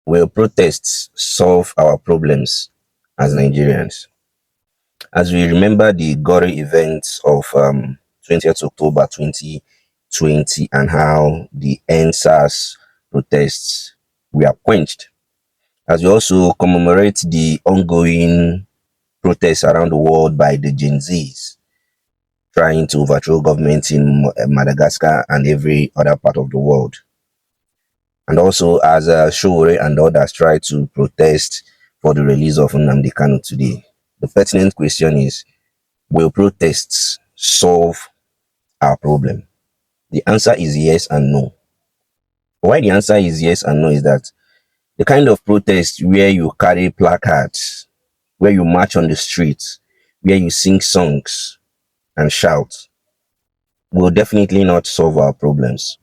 Will protests solve our problems as Nigerians? As we remember the gory events of 20th October 2020 and how the NSAS protests were quenched, as we also commemorate the ongoing protests around the world by the Gen Zs trying to overthrow government in Madagascar and every other part of the world. And also as Shore and others try to protest for the release of Nnamdi Kanu today. The pertinent question is, will protests solve our problem? The answer is yes and no. Why the answer is yes and no is that the kind of protest where you carry placards, where you march on the streets, where you sing songs and shout, will definitely not solve our problems,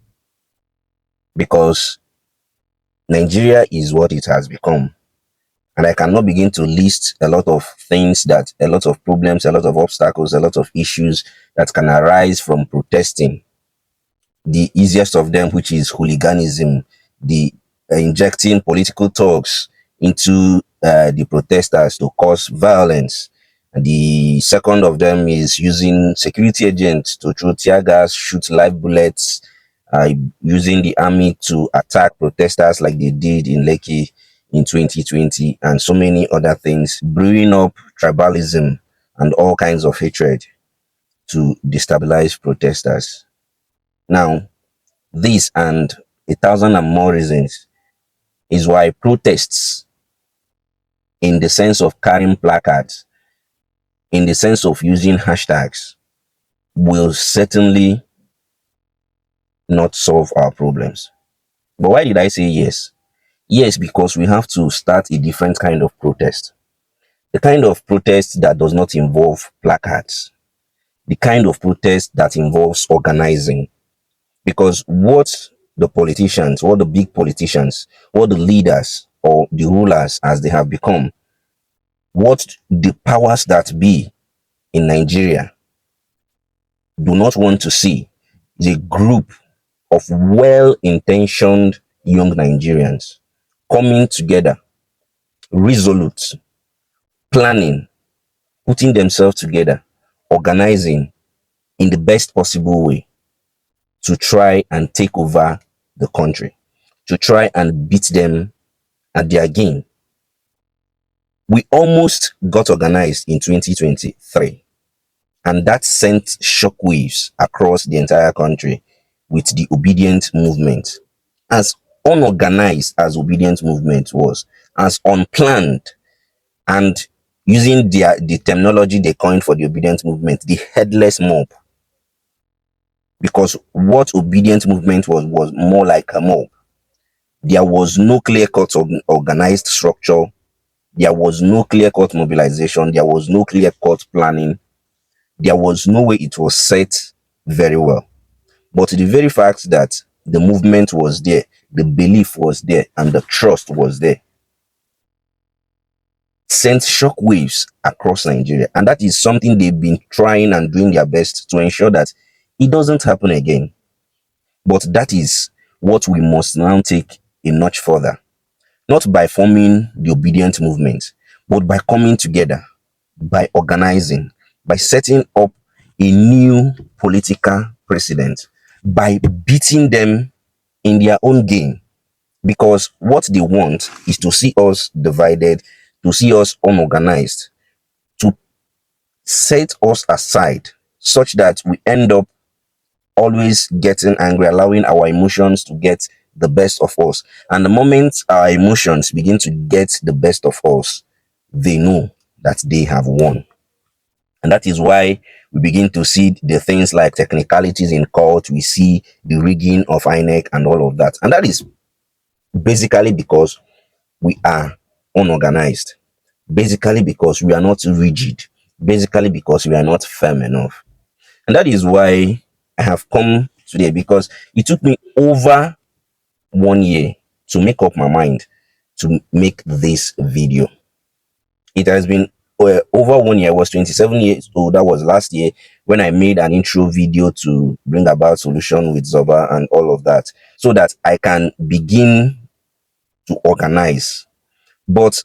because Nigeria is what it has become. And I cannot begin to list a lot of things, that a lot of problems, a lot of obstacles, a lot of issues that can arise from protesting. The easiest of them, which is hooliganism, the injecting political talks into the protesters to cause violence. The second of them is using security agents to throw tear gas, shoot live bullets, uh, using the army to attack protesters like they did in Lekki in 2020, and so many other things, brewing up tribalism and all kinds of hatred to destabilize protesters. Now, this and a thousand and more reasons is why protests, in the sense of carrying placards, in the sense of using hashtags, will certainly not solve our problems. But why did I say yes? Yes, because we have to start a different kind of protest. The kind of protest that does not involve placards. The kind of protest that involves organizing. Because what the politicians, what the big politicians, what the leaders or the rulers as they have become, what the powers that be in Nigeria do not want to see is a group of well-intentioned young Nigerians coming together, resolute, planning, putting themselves together, organizing in the best possible way to try and take over the country, to try and beat them at their game. We almost got organized in 2023, and that sent shockwaves across the entire country with the obedient movement. As unorganized as obedient movement was, as unplanned, and using the terminology they coined for the obedient movement, the headless mob. Because what obedient movement was more like a mob. There was no clear-cut organized structure. There was no clear-cut mobilization. There was no clear-cut planning. There was no way it was set very well. But the very fact that the movement was there, the belief was there, and the trust was there, sent shockwaves across Nigeria. And that is something they've been trying and doing their best to ensure that it doesn't happen again. But that is what we must now take a notch further. Not by forming the obedient movement, but by coming together, by organizing, by setting up a new political precedent, by beating them in their own game. Because what they want is to see us divided, to see us unorganized, to set us aside such that we end up always getting angry, allowing our emotions to get the best of us. And the moment our emotions begin to get the best of us, they know that they have won. And that is why we begin to see the things like technicalities in court. We see the rigging of INEC and all of that. And that is basically because we are unorganized, basically because we are not rigid, basically because we are not firm enough. And that is why I have come today, because it took me over 1 year to make up my mind to make this video. It has been over 1 year. I was 27 years old. That was last year when I made an intro video to bring about solution with Zoba and all of that, so that I can begin to organize. But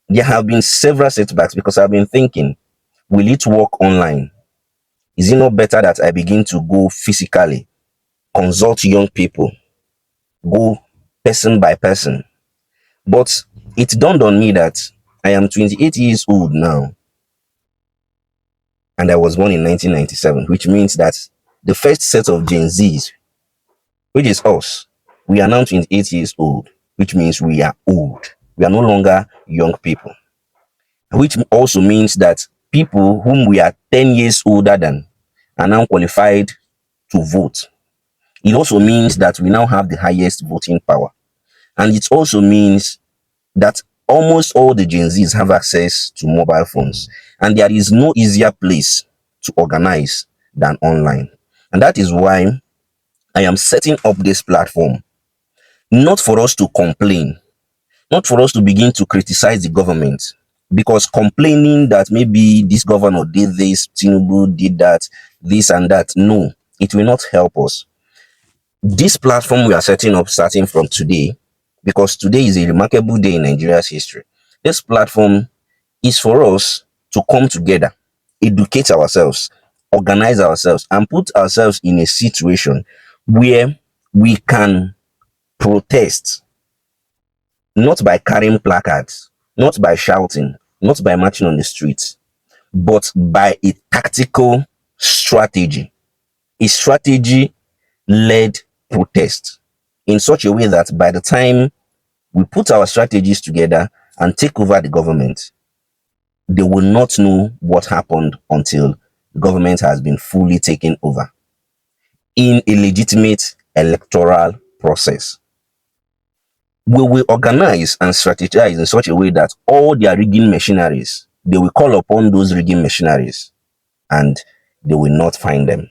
there have been several setbacks because I've been thinking, will it work online? Is it not better that I begin to go physically, consult young people, go person by person? But it dawned on me that I am 28 years old now and I was born in 1997, which means that the first set of Gen Zs, which is us, we are now 28 years old, which means we are old. We are no longer young people, which also means that people whom we are 10 years older than are now qualified to vote. It also means that we now have the highest voting power. And it also means that almost all the Gen Zs have access to mobile phones. And there is no easier place to organize than online. And that is why I am setting up this platform, not for us to complain, not for us to begin to criticize the government, because complaining that maybe this governor did this, Tinubu did that, this and that, no, it will not help us. This platform we are setting up starting from today, because today is a remarkable day in Nigeria's history. This platform is for us to come together, educate ourselves, organize ourselves, and put ourselves in a situation where we can protest, not by carrying placards, not by shouting, not by marching on the streets, but by a tactical strategy, a strategy led protest in such a way that by the time we put our strategies together and take over the government, they will not know what happened until the government has been fully taken over in a legitimate electoral process. We will organize and strategize in such a way that all their rigging machineries, they will call upon those rigging machineries and they will not find them.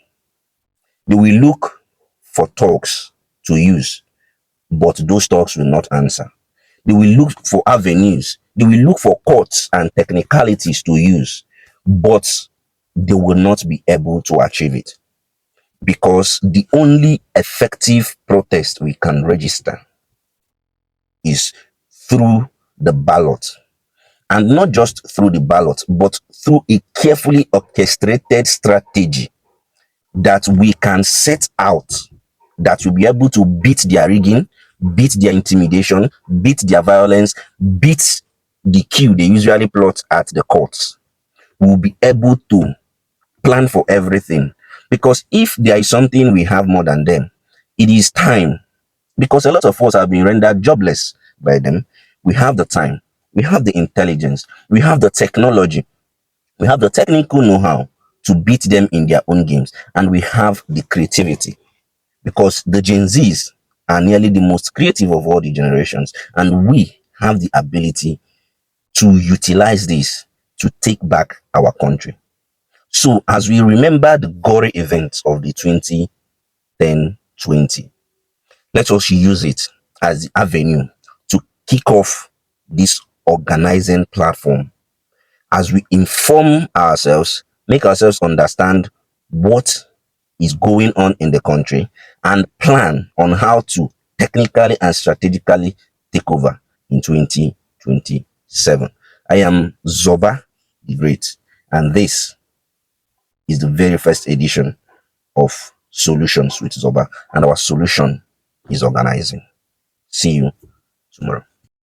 They will look for talks to use, but those talks will not answer. They will look for avenues. They will look for courts and technicalities to use, but they will not be able to achieve it, because the only effective protest we can register is through the ballot. And not just through the ballot, but through a carefully orchestrated strategy that we can set out, that will be able to beat their rigging, beat their intimidation, beat their violence, beat the queue they usually plot at the courts. We'll be able to plan for everything. Because if there is something we have more than them, it is time. Because a lot of us have been rendered jobless by them. We have the time, we have the intelligence, we have the technology, we have the technical know-how to beat them in their own games, and we have the creativity, because the Gen Zs are nearly the most creative of all the generations, and we have the ability to utilize this to take back our country. So, as we remember the gory events of the 2010-20, let us use it as the avenue to kick off this organizing platform, as we inform ourselves, make ourselves understand what is going on in the country, and plan on how to technically and strategically take over in 2027. I am Zoba the Great, and this is the very first edition of Solutions with Zoba, and our solution is organizing. See you tomorrow.